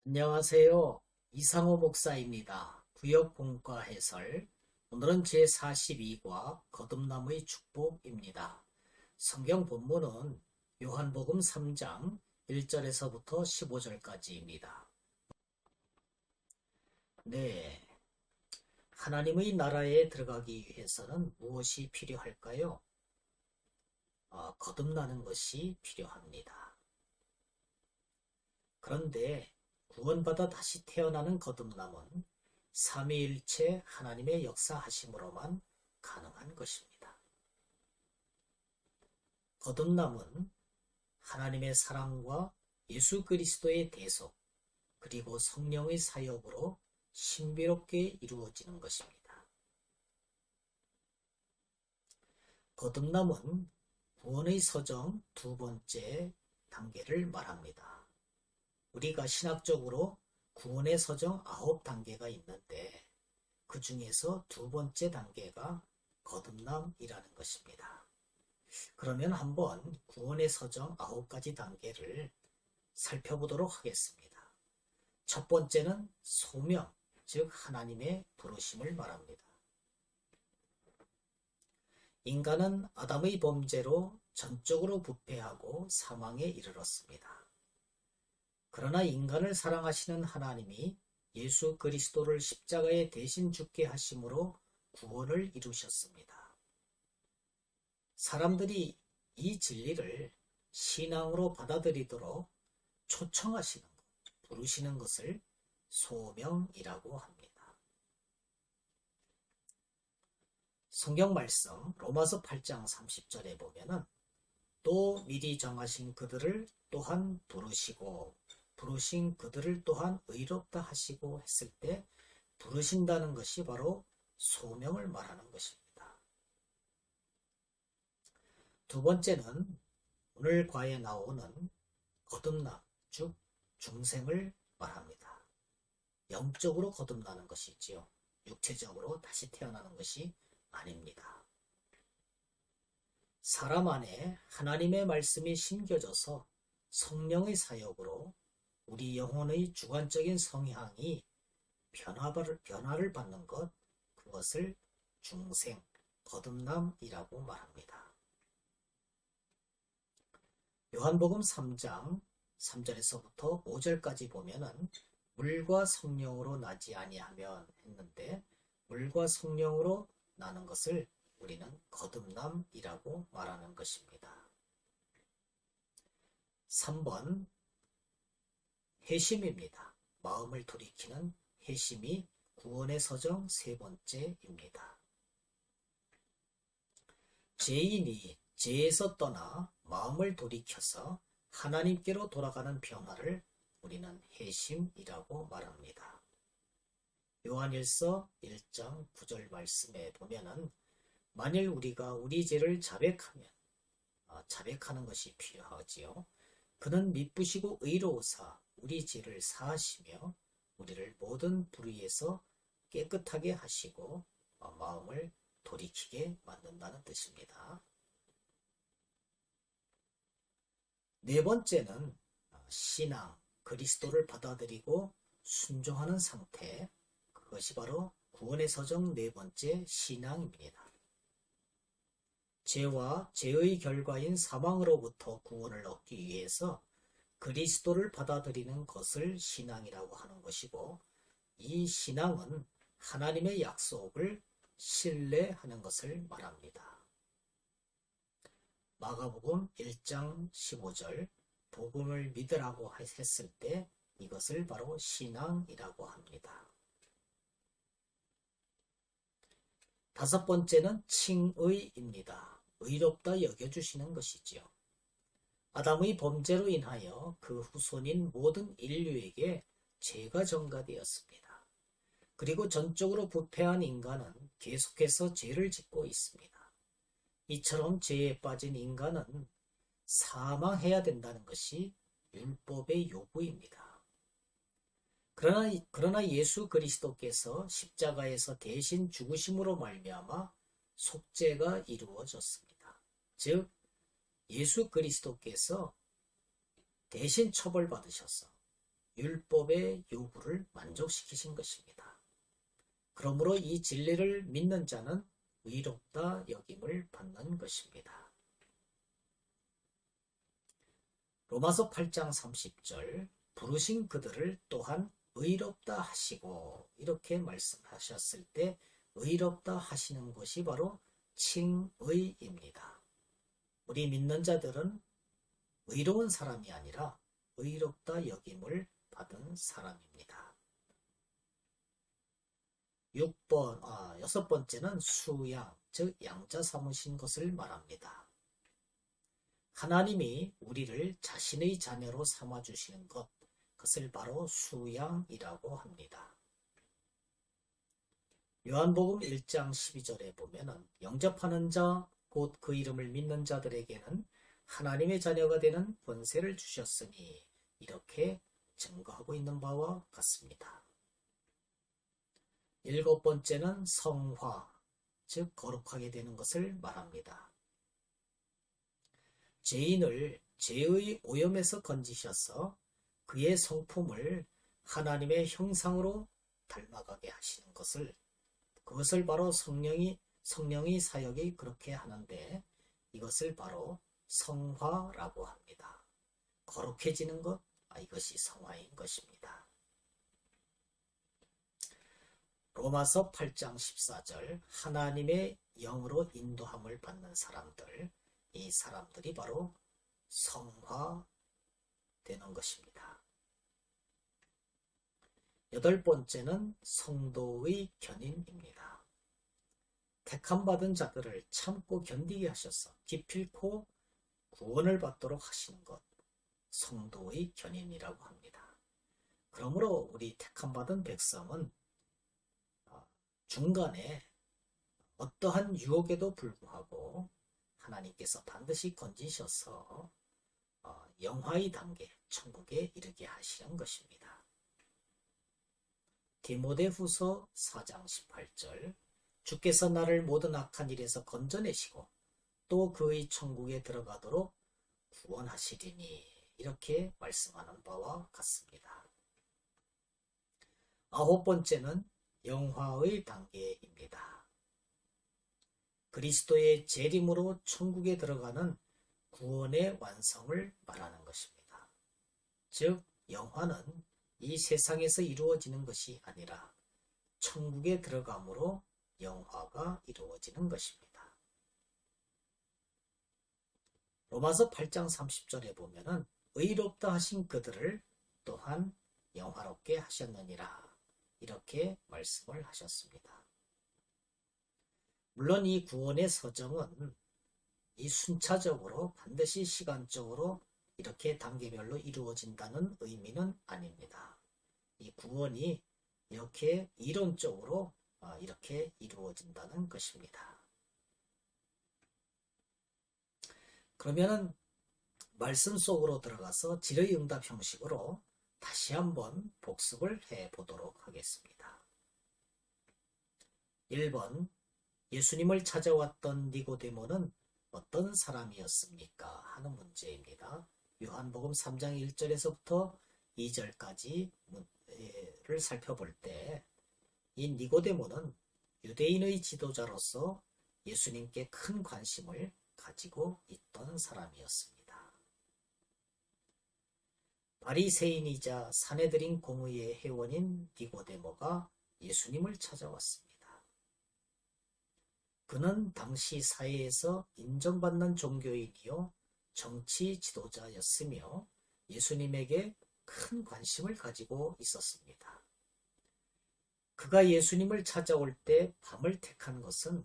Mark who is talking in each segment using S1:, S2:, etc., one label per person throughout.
S1: 안녕하세요. 이상호 목사입니다. 구역본과 해설. 오늘은 제42과 거듭남의 축복입니다. 성경 본문은 요한복음 3장 1절에서부터 15절까지입니다. 네. 하나님의 나라에 들어가기 위해서는 무엇이 필요할까요? 거듭나는 것이 필요합니다. 그런데 구원받아 다시 태어나는 거듭남은 삼위일체 하나님의 역사하심으로만 가능한 것입니다. 거듭남은 하나님의 사랑과 예수 그리스도의 대속, 그리고 성령의 사역으로 신비롭게 이루어지는 것입니다. 거듭남은 구원의 서정 두 번째 단계를 말합니다. 우리가 신학적으로 구원의 서정 9단계가 있는데 그 중에서 두 번째 단계가 거듭남이라는 것입니다. 그러면 한번 구원의 서정 9가지 단계를 살펴보도록 하겠습니다. 첫 번째는 소명, 즉 하나님의 부르심을 말합니다. 인간은 아담의 범죄로 전적으로 부패하고 사망에 이르렀습니다. 그러나 인간을 사랑하시는 하나님이 예수 그리스도를 십자가에 대신 죽게 하심으로 구원을 이루셨습니다. 사람들이 이 진리를 신앙으로 받아들이도록 초청하시는 것, 부르시는 것을 소명이라고 합니다. 성경 말씀 로마서 8장 30절에 보면은 또 미리 정하신 그들을 또한 부르시고 부르신 그들을 또한 의롭다 하시고 했을 때 부르신다는 것이 바로 소명을 말하는 것입니다. 두 번째는 오늘 과에 나오는 거듭남, 즉 중생을 말합니다. 영적으로 거듭나는 것이지요. 육체적으로 다시 태어나는 것이 아닙니다. 사람 안에 하나님의 말씀이 심겨져서 성령의 사역으로 우리 영혼의 주관적인 성향이 변화를 받는 것, 그것을 중생, 거듭남이라고 말합니다. 요한복음 3장 3절에서부터 5절까지 보면은 물과 성령으로 나지 아니하면 했는데 물과 성령으로 나는 것을 우리는 거듭남이라고 말하는 것입니다. 3번 회심입니다. 마음을 돌이키는 회심이 구원의 서정 세 번째입니다. 죄인이 죄에서 떠나 마음을 돌이켜서 하나님께로 돌아가는 변화를 우리는 회심이라고 말합니다. 요한일서 1장 9절 말씀에 보면은 만일 우리가 우리 죄를 자백하면 자백하는 것이 필요하지요. 그는 미쁘시고 의로우사 우리 죄를 사하시며 우리를 모든 불의에서 깨끗하게 하시고 마음을 돌이키게 만든다는 뜻입니다. 네 번째는 신앙, 그리스도를 받아들이고 순종하는 상태, 그것이 바로 구원의 서정 네 번째 신앙입니다. 죄와 죄의 결과인 사망으로부터 구원을 얻기 위해서 그리스도를 받아들이는 것을 신앙이라고 하는 것이고, 이 신앙은 하나님의 약속을 신뢰하는 것을 말합니다. 마가복음 1장 15절 복음을 믿으라고 했을 때 이것을 바로 신앙이라고 합니다. 다섯 번째는 칭의입니다. 의롭다 여겨주시는 것이지요. 아담의 범죄로 인하여 그 후손인 모든 인류에게 죄가 전가되었습니다. 그리고 전적으로 부패한 인간은 계속해서 죄를 짓고 있습니다. 이처럼 죄에 빠진 인간은 사망해야 된다는 것이 율법의 요구입니다. 그러나 예수 그리스도께서 십자가에서 대신 죽으심으로 말미암아 속죄가 이루어졌습니다. 즉 예수 그리스도께서 대신 처벌받으셔서 율법의 요구를 만족시키신 것입니다. 그러므로 이 진리를 믿는 자는 의롭다 여김을 받는 것입니다. 로마서 8장 30절 부르신 그들을 또한 의롭다 하시고 이렇게 말씀하셨을 때 의롭다 하시는 것이 바로 칭의입니다. 우리 믿는 자들은 의로운 사람이 아니라 의롭다 여김을 받은 사람입니다. 여섯 번째는 수양, 즉 양자 삼으신 것을 말합니다. 하나님이 우리를 자신의 자녀로 삼아주시는 것, 그것을 바로 수양이라고 합니다. 요한복음 1장 12절에 보면 영접하는 자, 곧 그 이름을 믿는 자들에게는 하나님의 자녀가 되는 권세를 주셨으니 이렇게 증거하고 있는 바와 같습니다. 일곱 번째는 성화, 즉 거룩하게 되는 것을 말합니다. 죄인을 죄의 오염에서 건지셔서 그의 성품을 하나님의 형상으로 닮아가게 하시는 그것을 바로 성령의 사역이 그렇게 하는데 이것을 바로 성화라고 합니다. 거룩해지는 것, 이것이 성화인 것입니다. 로마서 8장 14절 하나님의 영으로 인도함을 받는 사람들, 이 사람들이 바로 성화되는 것입니다. 여덟 번째는 성도의 견인입니다. 택함받은 자들을 참고 견디게 하셔서 기필코 구원을 받도록 하시는 것, 성도의 견인이라고 합니다. 그러므로 우리 택함받은 백성은 중간에 어떠한 유혹에도 불구하고 하나님께서 반드시 건지셔서 영화의 단계, 천국에 이르게 하시는 것입니다. 디모데후서 4장 18절 주께서 나를 모든 악한 일에서 건져내시고 또 그의 천국에 들어가도록 구원하시리니 이렇게 말씀하는 바와 같습니다. 아홉 번째는 영화의 단계입니다. 그리스도의 재림으로 천국에 들어가는 구원의 완성을 말하는 것입니다. 즉 영화는 이 세상에서 이루어지는 것이 아니라 천국에 들어감으로 영화가 이루어지는 것입니다. 로마서 8장 30절에 보면은 의롭다 하신 그들을 또한 영화롭게 하셨느니라 이렇게 말씀을 하셨습니다. 물론 이 구원의 서정은 이 순차적으로 반드시 시간적으로 이렇게 단계별로 이루어진다는 의미는 아닙니다. 이 구원이 이렇게 이론적으로 이렇게 이루어진다는 것입니다. 그러면은 말씀 속으로 들어가서 질의응답 형식으로 다시 한번 복습을 해 보도록 하겠습니다. 1번 예수님을 찾아왔던 니고데모는 어떤 사람이었습니까? 하는 문제입니다. 요한복음 3장 1절에서부터 2절까지를 살펴볼 때 이 니고데모는 유대인의 지도자로서 예수님께 큰 관심을 가지고 있던 사람이었습니다. 바리새인이자 산헤드린 공의의 회원인 니고데모가 예수님을 찾아왔습니다. 그는 당시 사회에서 인정받는 종교인이요 정치 지도자였으며 예수님에게 큰 관심을 가지고 있었습니다. 그가 예수님을 찾아올 때 밤을 택한 것은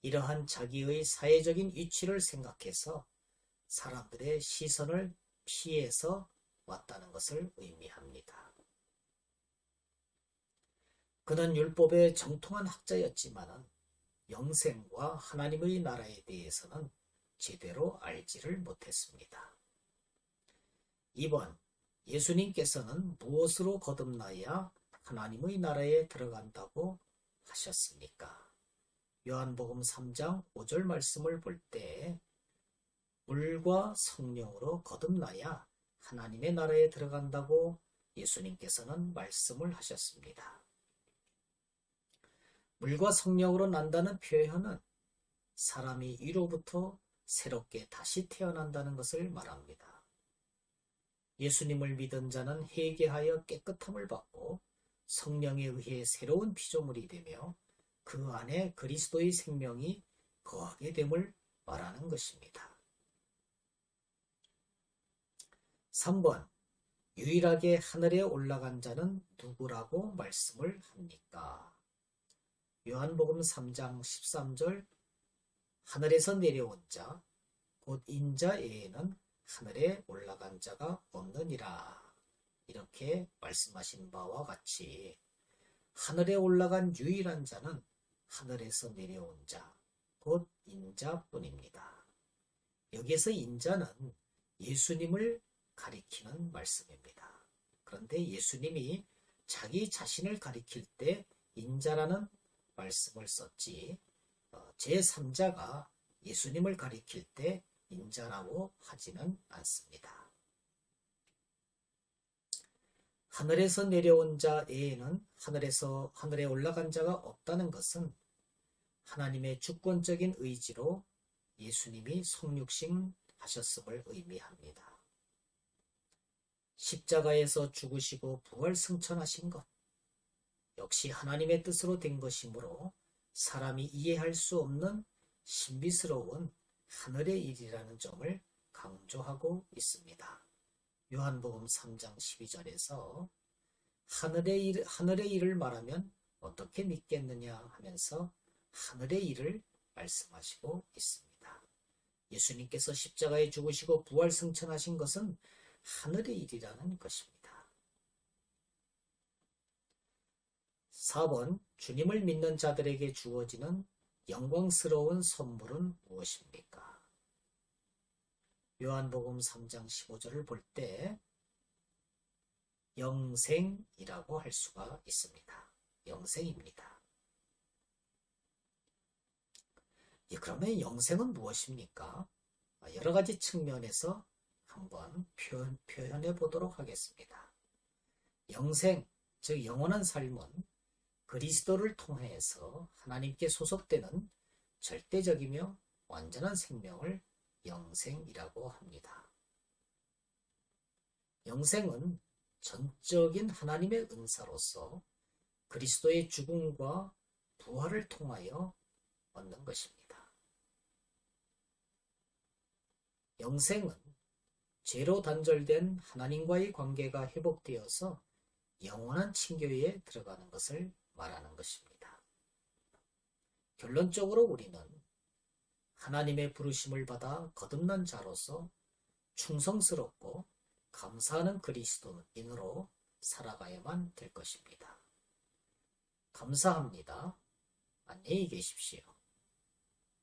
S1: 이러한 자기의 사회적인 위치를 생각해서 사람들의 시선을 피해서 왔다는 것을 의미합니다. 그는 율법에 정통한 학자였지만 영생과 하나님의 나라에 대해서는 제대로 알지를 못했습니다. 2번 예수님께서는 무엇으로 거듭나야 하나님의 나라에 들어간다고 하셨습니까? 요한복음 3장 5절 말씀을 볼 때 물과 성령으로 거듭나야 하나님의 나라에 들어간다고 예수님께서는 말씀을 하셨습니다. 물과 성령으로 난다는 표현은 사람이 위로부터 새롭게 다시 태어난다는 것을 말합니다. 예수님을 믿은 자는 회개하여 깨끗함을 받고 성령에 의해 새로운 피조물이 되며 그 안에 그리스도의 생명이 거하게 됨을 말하는 것입니다. 3번. 유일하게 하늘에 올라간 자는 누구라고 말씀을 합니까? 요한복음 3장 13절 하늘에서 내려온 자, 곧 인자 외에는 하늘에 올라간 자가 없느니라. 이렇게 말씀하신 바와 같이 하늘에 올라간 유일한 자는 하늘에서 내려온 자, 곧 인자뿐입니다. 여기에서 인자는 예수님을 가리키는 말씀입니다. 그런데 예수님이 자기 자신을 가리킬 때 인자라는 말씀을 썼지 제3자가 예수님을 가리킬 때 인자라고 하지는 않습니다. 하늘에서 내려온 자 외에는 하늘에 올라간 자가 없다는 것은 하나님의 주권적인 의지로 예수님이 성육신 하셨음을 의미합니다. 십자가에서 죽으시고 부활 승천하신 것 역시 하나님의 뜻으로 된 것이므로 사람이 이해할 수 없는 신비스러운 하늘의 일이라는 점을 강조하고 있습니다. 요한복음 3장 12절에서 하늘의 일을 말하면 어떻게 믿겠느냐 하면서 하늘의 일을 말씀하시고 있습니다. 예수님께서 십자가에 죽으시고 부활 승천하신 것은 하늘의 일이라는 것입니다. 4번. 주님을 믿는 자들에게 주어지는 영광스러운 선물은 무엇입니까? 요한복음 3장 15절을 볼 때 영생이라고 할 수가 있습니다. 영생입니다. 그러면 영생은 무엇입니까? 여러 가지 측면에서 한번 표현해 보도록 하겠습니다. 영생, 즉 영원한 삶은 그리스도를 통해서 하나님께 소속되는 절대적이며 완전한 생명을 영생이라고 합니다. 영생은 전적인 하나님의 은사로서 그리스도의 죽음과 부활을 통하여 얻는 것입니다. 영생은 죄로 단절된 하나님과의 관계가 회복되어서 영원한 친교에 들어가는 것을 말하는 것입니다. 결론적으로 우리는 하나님의 부르심을 받아 거듭난 자로서 충성스럽고 감사하는 그리스도인으로 살아가야만 될 것입니다. 감사합니다. 안녕히 계십시오.